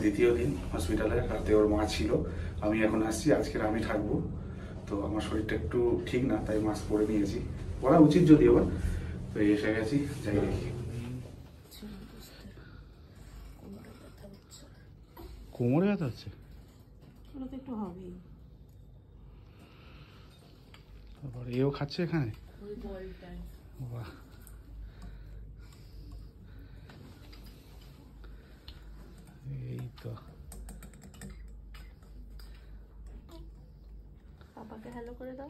দ্বিতীয় দিন হসপিটালে, রাতে ওর মা ছিল, আমি এখন আসছি, আজকের আমি থাকবো। তো আমার শরীরটা একটু ঠিক না, তাই মাস্ক পরে নিয়েছি, পরা উচিত যদিও বা। তো এসে গেছি, যাই দেখি। কোমরে ব্যথা হচ্ছে, একটু হবেই। এও খাচ্ছে এখানে, বাহ। এই তো পাপাকে হ্যালো করে দাও।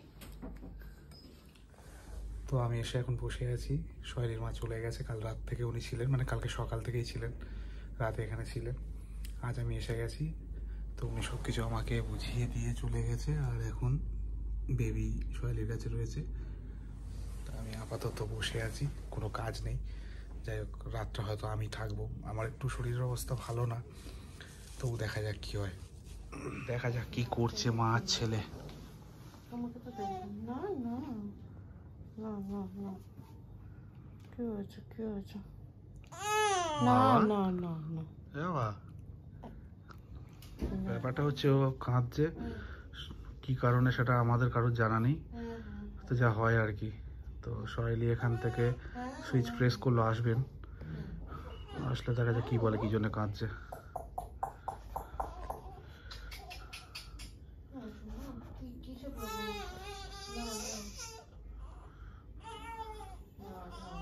তো আমি এসে এখন বসে আছি। সোহেলির মা চলে গেছে, কাল রাত থেকে উনি ছিলেন, মানে কালকে সকাল থেকেই ছিলেন, রাতে এখানে ছিলেন। আজ আমি এসে গেছি, তো উনি সব কিছু আমাকে বুঝিয়ে দিয়ে চলে গেছে। আর এখন বেবি সোহেলির কাছে রয়েছে, তো আমি আপাতত বসে আছি, কোনো কাজ নেই। যাই হোক, রাতটা হয়তো আমি থাকবো, আমার একটু শরীরের অবস্থা ভালো না, তো দেখা যাক কি হয়, দেখা যাক কি করছে মা আর ছেলে। না না না না না, কি হয়েছে কি হয়েছে? না না না না, ব্যাপারটা হচ্ছে ও কাঁদছে, কি কারণে সেটা আমাদের কারোর জানা নেই, তো যা হয় আর কি। তো সোহেলি এখান থেকে সুইচ প্রেস করলো, আসবেন, আসলে দেখা যায় কি বলে, কি জন্য কাঁদছে।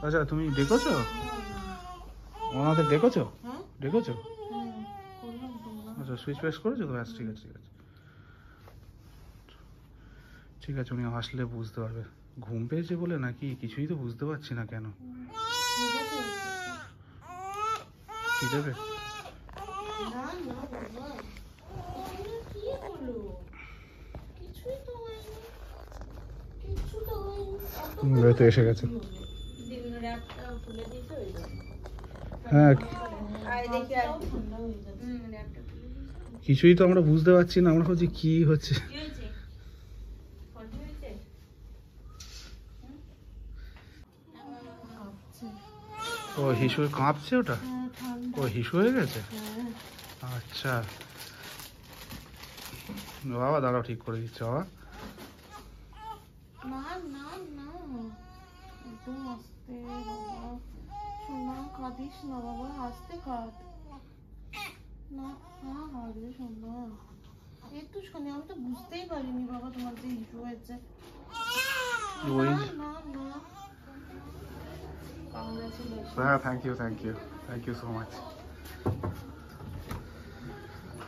আচ্ছা, তুমি ডেকেছো ওনাদের, ডেকেছো? আচ্ছা, সুইচ প্রেস করেছো তো, ব্যাস ঠিক আছে ঠিক আছে ঠিক আছে। উনি আসলে বুঝতে পারবে, ঘুম পেয়েছে বলে নাকি কিছুই তো বুঝতে পারছি না কেন। কি দেবে? তো এসে গেছে, হ্যাঁ। কিছুই তো আমরা বুঝতে পারছি না, আমরা ভাবছি কি হচ্ছে। ও হিসু কাঁপছে, ওটা ও হিসু হয়ে গেছে। আচ্ছা বাবা, দাঁড়াও, ঠিক করে দিচ্ছে বাবা। না না না, একদম আস্তে বাবা, সোনা কাঁদিস না বাবা, আস্তে কাঁদ না। হ্যাঁ হারবে সোনা, একটু শোনে, আমি তো বুঝতেই পারিনি বাবা তোমার যে ইস্যু হয়েছে। না না, হ্যাঁ, থ্যাংক ইউ সো মাচ।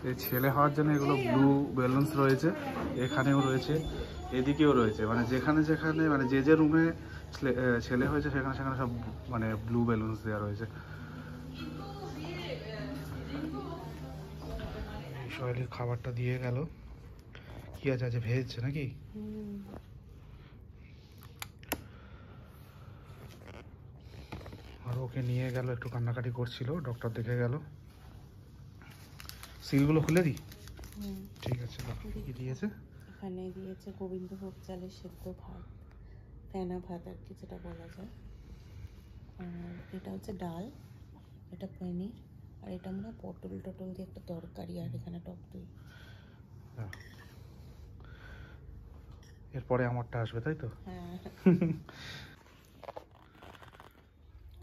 এই ছেলে হওয়ার জন্য এগুলো ব্লু বেলুনস রয়েছে, এখানেও রয়েছে, এদিকেও রয়েছে, মানে যেখানে যেখানে, মানে যে রুমে ছেলে হয়েছে সেখানে সেখানে সব মানে ব্লু বেলুনস দেওয়া রয়েছে। সোহেলির খাবারটা দিয়ে গেল, কি আছে আজ ভেজ নাকি? আর ওকে নিয়ে গেল, একটু কান্নাকাটি করছিল, ডক্টর দেখে গেল। সিলগুলো খুলে দিই, ঠিক আছে। কি দিয়েছে? এখানে দিয়েছে গোবিন্দভোগ চালের সেদ্ধ ভাত, ফেনা ভাত আর কি যেটা বলা যায়। আর এটা হচ্ছে ডাল, এটা পনির, আর এটা আমরা পটল টটল দিয়ে একটা তরকারি, আর এখানে টক দই। এরপরে আমারটা আসবে, তাই তো? হ্যাঁ,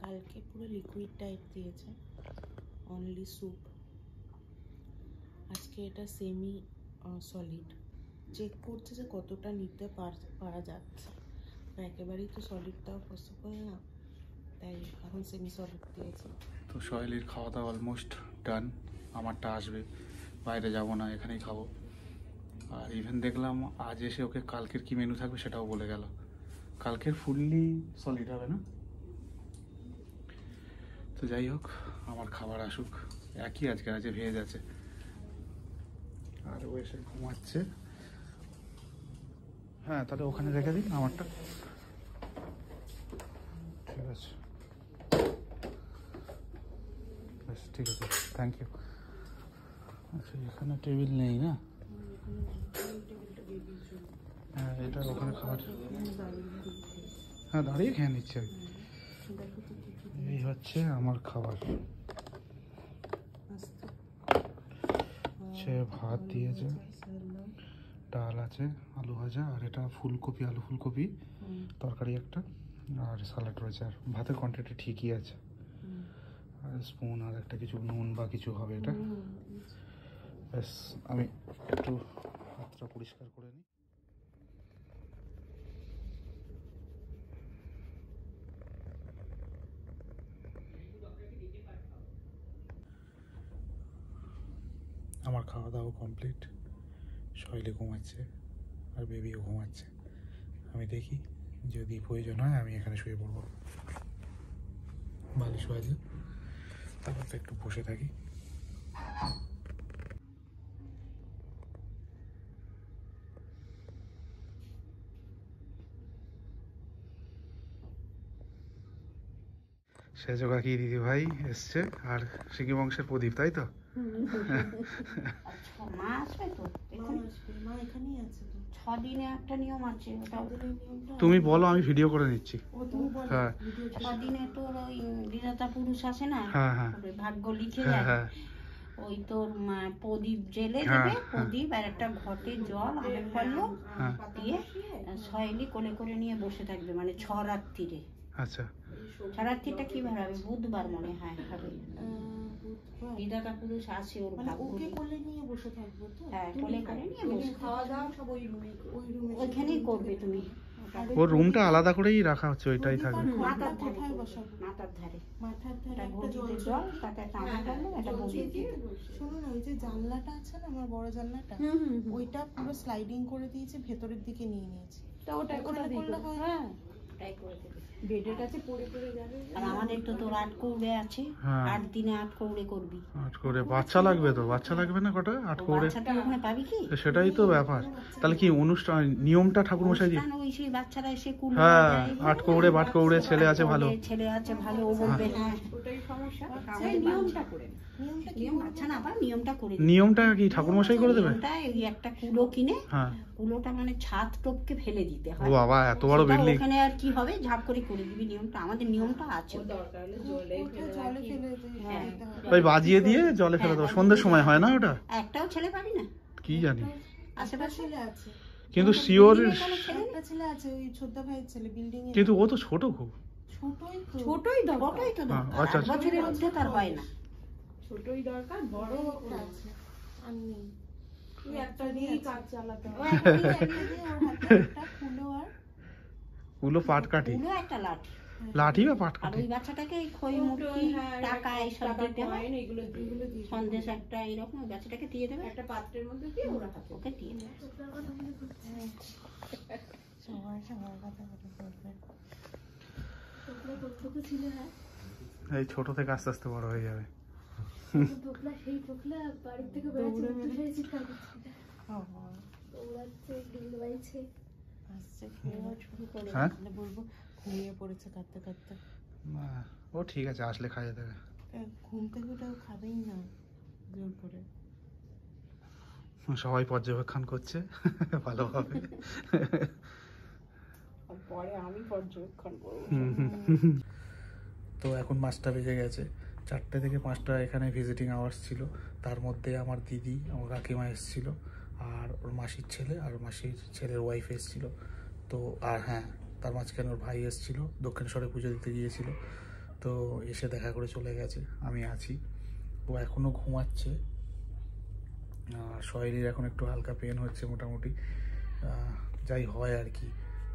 কালকে পুরো লিকুইড টাইপ দিয়েছে, অনলি স্যুপ। আজকে এটা সেমি সলিড, চেক করছে যে কতটা নিতে পারা যাচ্ছে, একেবারেই তো সলিডটাও পসিবল না, তাই এখন সেমি সলিড দিয়েছে। তো সোহেলির খাওয়া দাওয়া অলমোস্ট ডান, আমারটা আসবে, বাইরে যাব না, এখানেই খাবো। আর ইভেন দেখলাম আজ এসে ওকে কালকের কি মেনু থাকবে সেটাও বলে গেল, কালকের ফুললি সলিড হবে না। তো যাই হোক, আমার খাবার আসুক, একই আজকে আজ ভেজ আছে। আর ও এসে ঘুমাচ্ছে, হ্যাঁ তাহলে ওখানে রেখে দিন আমারটা, ঠিক আছে বেশ, ঠিক আছে, থ্যাংক ইউ। আচ্ছা, এখানে টেবিল নেই না? হ্যাঁ, এটা ওখানে খাবার, হ্যাঁ দাঁড়িয়ে খেয়ে নিচ্ছি আমি। এই হচ্ছে আমার খাবার, হচ্ছে ভাত দিয়েছে, ডাল আছে, আলু ভাজা, আর এটা ফুলকপি, আলু ফুলকপি তরকারি একটা, আর স্যালাড রয়েছে। আর ভাতের কোয়ান্টিটি ঠিকই আছে। আর স্পুন আর একটা কিছু নুন বা কিছু হবে এটা। ব্যাস, আমি একটু হাতটা পরিষ্কার করে নিই। আমার খাওয়া দাওয়া কমপ্লিট। শৈলে ঘুমাচ্ছে আর বেবিও ঘুমাচ্ছে। আমি দেখি যদি প্রয়োজন হয় আমি এখানে শুয়ে পড়বো, বালিশ বাজে, তারপর তো একটু বসে থাকি। সেজো কাকি দিদি ভাই এসছে, আর সিঙ্গি বংশের প্রদীপ, তাই তো? মা আসবে তো মা এখানেই আছে তো। 6 দিনে একটা নিয়ম আছে, ওটা তুমি বলো, আমি ভিডিও করে নিচ্ছি। ও তুমি বলো হ্যাঁ। ভিডিও 6 দিনে তোর ওই বিধাতা পুরুষ আসে না, হ্যাঁ হ্যাঁ ওই ভাগ্য লিখে হ্যাঁ যায়। হ্যাঁ ওই তোর প্রদীপ জেলে হ্যাঁ, দেবে, হ্যাঁ। প্রদীপ আর একটা ঘটে জল আমের পারলো হ্যাঁ। দিয়ে সহেলি কোলে করে নিয়ে বসে থাকবে, মানে 6 রাত্রিরে। আচ্ছা। 6 রাত্রিটা কি বার হবে? বুধবার মনে হয় হবে। বিধাতা পুরুষ আসে ওর মানে ভাগ্য ওকে লিখে। কোলে নিয়ে বসে থাকবো তো? হ্যাঁ, কোলে করে নিয়ে বসে খাওয়া দাওয়া সব ওই রুমে ওইখানেই করবে তুমি। ওর রুমটা আলাদা করেই রাখা হচ্ছে, ওইটাই থাকবে। মাথার ধারে কোথায় করবে, বসাবো? মাথার ধারে মাথার ধারে একটা একটা জল ভর্তিতে ছিল। জল, তাতে একটা আমা করলো, একটা বসিয়ে দিয়ে। শোনো না, ওই যে জানলাটা আছে না, আমার বড় জানলাটা, ওইটা পুরো স্লাইডিং করে দিয়েছে, ভেতরের দিকে নিয়ে নিয়েছে। তো ওটা ওখানে করলে হয়? হ্যাঁ, ওটাই করে দেবে। বেডের কাছে পড়ে পড়ে যাবে। আর আমাদের তো তোর 8 কৌড়ে আছে, হ্যাঁ। 8 দিনে 8 কৌড়ে করবি। 8 করে বাচ্চা লাগবে তো? বাচ্চা লাগবে না কটা? 8 করে? বাচ্চাটা ওখানে পাবি কি? সেটাই তো ব্যাপার। তাহলে কি অনুষ্ঠান নিয়মটা ঠাকুরমশাই দিয়ে? অনুষ্ঠান ওই সেই বাচ্চারা এসে কুলো হ্যাঁ, দেয়। 8 কৌড়ে 8 কৌড়ে, ছেলে আছে ভালো। ছেলে আছে ভালো, ও বলবে হ্যাঁ। ওটাই সমস্যা। আমাদের নিয়মটা করে নিয়মটা কি নিয়ম বাচ্চা না পার, নিয়মটা করে দিবে। নিয়মটা কি ঠাকুরমশাই করে দেবে? নিয়মটা এই একটা কুলো কিনে, হ্যাঁ। কুলোটা মানে ছাদ টপকে ফেলে দিতে ও হয়। বাবা, এত বড় সেটা বিল্ডিং! ওখানে আর কি হবে, ঝাপ করে দিবি নিয়মটা। আমাদের নিয়মটা আছে। দরকার হলে জলে ফেলে হ্যাঁ। দিতে হবে। ওই বাজিয়ে দিয়ে জলে ফেলে দেবো, সন্ধ্যের সময় হয় না ওটা? একটাও ছেলে পাবি না কি জানি, আশেপাশে? ছেলে আছে, কিন্তু শিওর। একটা ছেলে আছে, ওই ছোটদা ভাইয়ের ছেলে, বিল্ডিং এ। কিন্তু ও তো ছোট খুব। ছোটই তো, ছোটই তো হ্যাঁ, দরকার। আচ্ছা, 8 আচ্ছা। বছরের মধ্যে তার হয় না। ছোটই দরকার, বড় একটা আছে আর নেই। তুই একটা দিয়ে কাজ চালাতে হবে। একটা কুলো আর কুলো পাট কাঠি, কুলো একটা লাঠি। লাঠি বা পাট আর কাঠি। ওই বাচ্চাটাকে এই খই মুরগি টাকা এইসব দিতে হয়। এগুলো দিয়ে সন্দেশ একটা এইরকম ওই বাচ্চাটাকে দিয়ে দেবে, একটা পাত্রের মধ্যে দিয়ে ওরা হাতে। ওকে দিয়ে দেবে। সবার সবার কথা বলবে। এই ছোট থেকে আস্তে আস্তে বড় হয়ে যাবে। হ্যাঁ? বলবো ঘুমিয়ে পড়েছে কাঁদতে কাঁদতে। না, ও ঠিক আছে, আসলে খাইয়ে দেবে। ঘুম থেকে ওটা খাবেই না জোর করে। সবাই পর্যবেক্ষণ করছে ভালোভাবে। পরে আমি পর্যবেক্ষণ করবো। তো এখন 5টা বেজে গেছে। 4টে থেকে 5টা এখানে ভিজিটিং আওয়ার্স ছিল। তার মধ্যে আমার দিদি, আমার কাকিমা এসেছিল, আর ওর মাসির ছেলে আর মাসির ছেলের ওয়াইফ এসেছিল। তো আর হ্যাঁ, তার মাঝখানে ওর ভাই এসেছিল, দক্ষিণেশ্বরে পুজো দিতে গিয়েছিল। তো এসে দেখা করে চলে গেছে। আমি আছি। ও এখনও ঘুমাচ্ছে। আর শরীরের এখন একটু হালকা পেন হচ্ছে মোটামুটি, যাই হয় আর কি।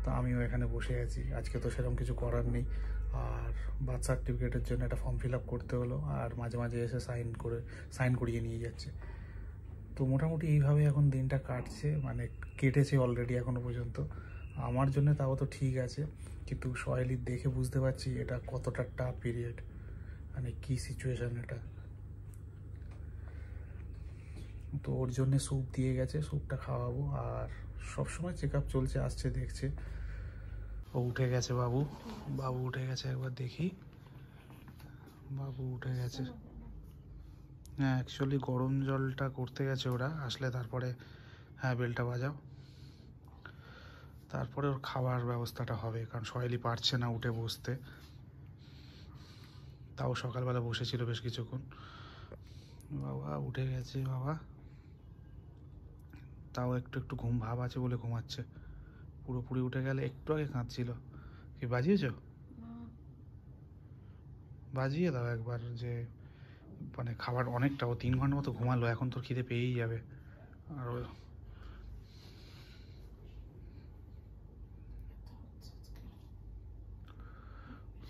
তো আমিও এখানে বসে আছি। আজকে তো সেরকম কিছু করার নেই। আর বার্থ সার্টিফিকেটের জন্য একটা ফর্ম ফিল আপ করতে হলো, আর মাঝে মাঝে এসে সাইন করিয়ে নিয়ে যাচ্ছে। তো মোটামুটি এইভাবে এখন দিনটা কাটছে, মানে কেটেছে অলরেডি এখনো পর্যন্ত। আমার জন্য তাও তো ঠিক আছে, কিন্তু সহেলির দেখে বুঝতে পারছি এটা কতটা টাফ পিরিয়ড, মানে কী সিচুয়েশান এটা। তো ওর জন্য স্যুপ দিয়ে গেছে, স্যুপটা খাওয়াবো। আর সবসময় চেক আপ চলছে, আসছে দেখছে। ও উঠে গেছে, বাবু উঠে গেছে, একবার দেখি। বাবু উঠে গেছে। হ্যাঁ, অ্যাকচুয়ালি গরম জলটা করতে গেছে ওরা, আসলে তারপরে হ্যাঁ বেলটা বাজাও, তারপরে ওর খাবার ব্যবস্থাটা হবে, কারণ সহেলি পারছে না উঠে বসতে। তাও সকালবেলা বসেছিল বেশ কিছুক্ষণ। বাবা উঠে গেছে, বাবা তাও একটু একটু ঘুম ভাব আছে বলে ঘুমাচ্ছে। পুরোপুরি উঠে গেলে, একটু আগে কাঁদছিল। কি বাজিয়েছ? বাজিয়ে দাও একবার, যে মানে খাবার অনেকটা, ও 3 ঘন্টা মতো ঘুমালো, এখন তোর খিদে পেয়েই যাবে। আর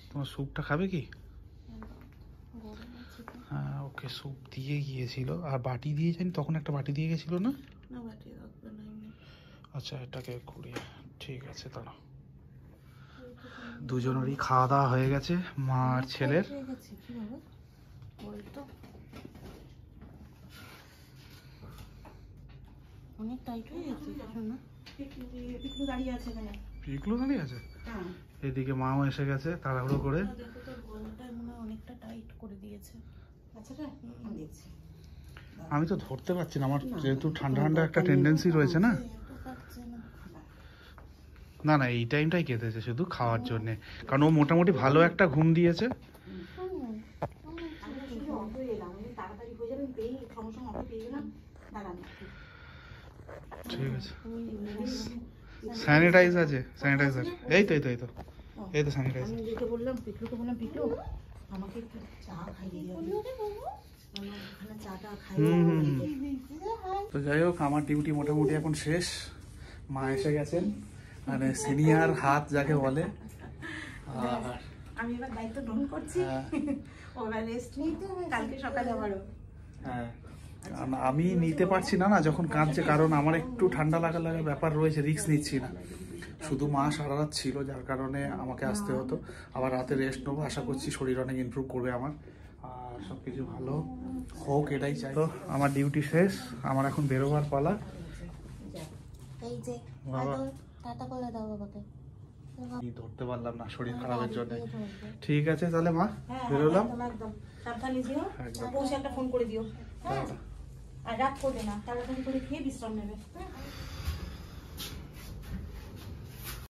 তোমার স্যুপটা খাবে কি? হ্যাঁ, ওকে স্যুপ দিয়ে গিয়েছিল। আর বাটি দিয়ে জানি, তখন একটা বাটি দিয়ে গেছিল না? আচ্ছা, এটাকে ঘুরিয়ে, ঠিক আছে দাঁড়া। দুজনেরই খাওয়া দাওয়া হয়ে গেছে, মা আর ছেলের। অনেক টাইট হয়ে গেছে শোনা। পিকলু দাঁড়িয়ে আছে এখানে। পিকলু দাঁড়িয়ে আছে? হ্যাঁ। এদিকে মাও এসে গেছে তাড়াহুড়ো করে। দেখো তোর গলাটা মনে হয় অনেকটা টাইট করে দিয়েছে। আচ্ছা রে, আমি দেখছি। আমি তো ধরতে পারছি না, আমার যেহেতু ঠান্ডা ঠান্ডা একটা টেন্ডেন্সি রয়েছে না। না না, এই টাইমটাই কেঁদেছে শুধু খাওয়ার জন্যে, কারণ ও মোটামুটি ভালো একটা ঘুম দিয়েছে। তাড়াতাড়ি হয়ে যাবে, পেয়ে সঙ্গে সঙ্গে অটো পেয়ে গেলাম। দাঁড়ান, ঠিক আছে, স্যানিটাইজ আছে, স্যানিটাইজার। এই তো এই তো এই তো এই তো স্যানিটাইজার। আমি যেটা বললাম, পিকলুকে বললাম, পিকলু আমাকে একটু চা খাইয়ে দিও। ওখানে চাটা খাইয়ে। তো যাই হোক, আমার ডিউটি মোটামুটি এখন শেষ। মা এসে গেছেন, মানে সিনিয়র হাত যাকে বলে। আর আমি এবার দায়িত্ব গ্রহণ করছি। ওবার রেস্ট নিতে হবে, কালকে সকালে আবারও। হ্যাঁ, কারণ আমি নিতে পারছি না যখন কাঁদছে, কারণ আমার একটু ঠান্ডা লাগার ব্যাপার রয়েছে, রিস্ক নিচ্ছি না। শুধু মা সারা রাত ছিল, যার কারণে আমাকে আসতে হতো। আবার রাতে রেস্ট নেবো, আশা করছি শরীর অনেক ইমপ্রুভ করবে আমার, আর সব কিছু ভালো হোক, এটাই চাই। তো আমার ডিউটি শেষ, আমার এখন বেরোবার পালা। এই যে বাবা টাটা করে দাও বাবাকে। ধরতে পারলাম না শরীর খারাপের জন্য। ঠিক আছে তাহলে মা, বেরোলাম। একদম সাবধানে যেও, একদম। পৌঁছে একটা ফোন করে দিও। হ্যাঁ, টাটা। আর রাত করবে না, তাড়াতাড়ি করে খেয়ে বিশ্রাম নেবে। হ্যাঁ।